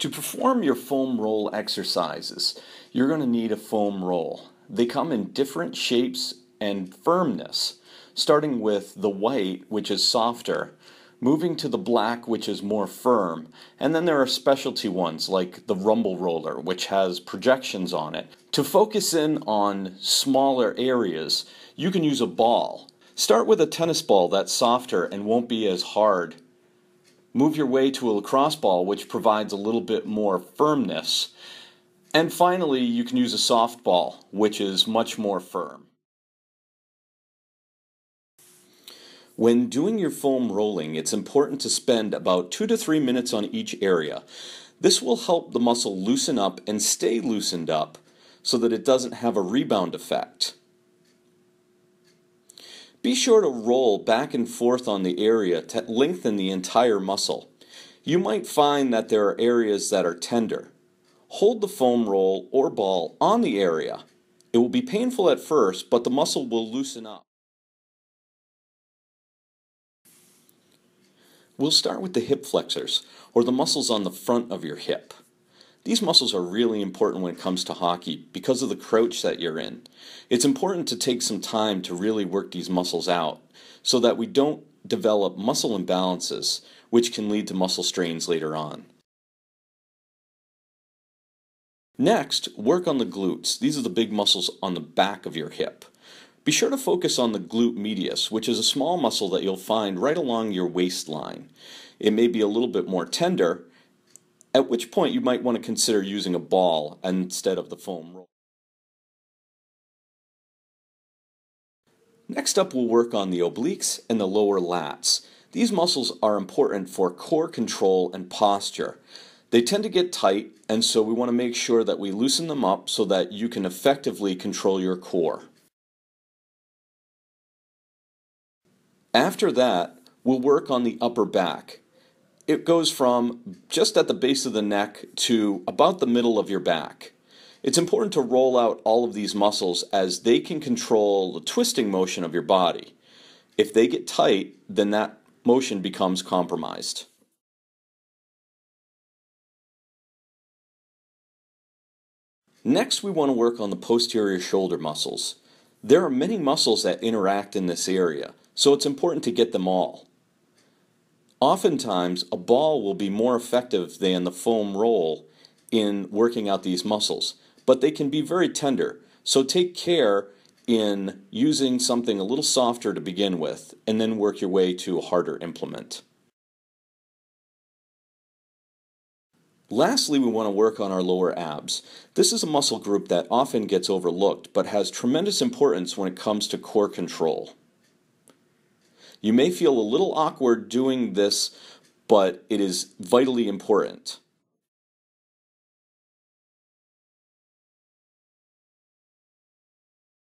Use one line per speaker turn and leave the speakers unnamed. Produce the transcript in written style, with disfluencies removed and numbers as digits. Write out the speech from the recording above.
To perform your foam roll exercises, you're going to need a foam roll. They come in different shapes and firmness, starting with the white, which is softer, moving to the black, which is more firm, and then there are specialty ones like the rumble roller, which has projections on it. To focus in on smaller areas, you can use a ball. Start with a tennis ball that's softer and won't be as hard. Move your way to a lacrosse ball, which provides a little bit more firmness. And finally, you can use a softball, which is much more firm. When doing your foam rolling, it's important to spend about 2 to 3 minutes on each area. This will help the muscle loosen up and stay loosened up so that it doesn't have a rebound effect. Be sure to roll back and forth on the area to lengthen the entire muscle. You might find that there are areas that are tender. Hold the foam roll or ball on the area. It will be painful at first, but the muscle will loosen up. We'll start with the hip flexors, or the muscles on the front of your hip. These muscles are really important when it comes to hockey because of the crouch that you're in. It's important to take some time to really work these muscles out so that we don't develop muscle imbalances, which can lead to muscle strains later on. Next, work on the glutes. These are the big muscles on the back of your hip. Be sure to focus on the glute medius, which is a small muscle that you'll find right along your waistline. It may be a little bit more tender, at which point you might want to consider using a ball instead of the foam roll. Next up, we'll work on the obliques and the lower lats. These muscles are important for core control and posture. They tend to get tight, and so we want to make sure that we loosen them up so that you can effectively control your core. After that, we'll work on the upper back. It goes from just at the base of the neck to about the middle of your back. It's important to roll out all of these muscles as they can control the twisting motion of your body. If they get tight, then that motion becomes compromised. Next, we want to work on the posterior shoulder muscles. There are many muscles that interact in this area, so it's important to get them all. Oftentimes, a ball will be more effective than the foam roll in working out these muscles, but they can be very tender, so take care in using something a little softer to begin with, and then work your way to a harder implement. Lastly, we want to work on our lower abs. This is a muscle group that often gets overlooked, but has tremendous importance when it comes to core control. You may feel a little awkward doing this, but it is vitally important.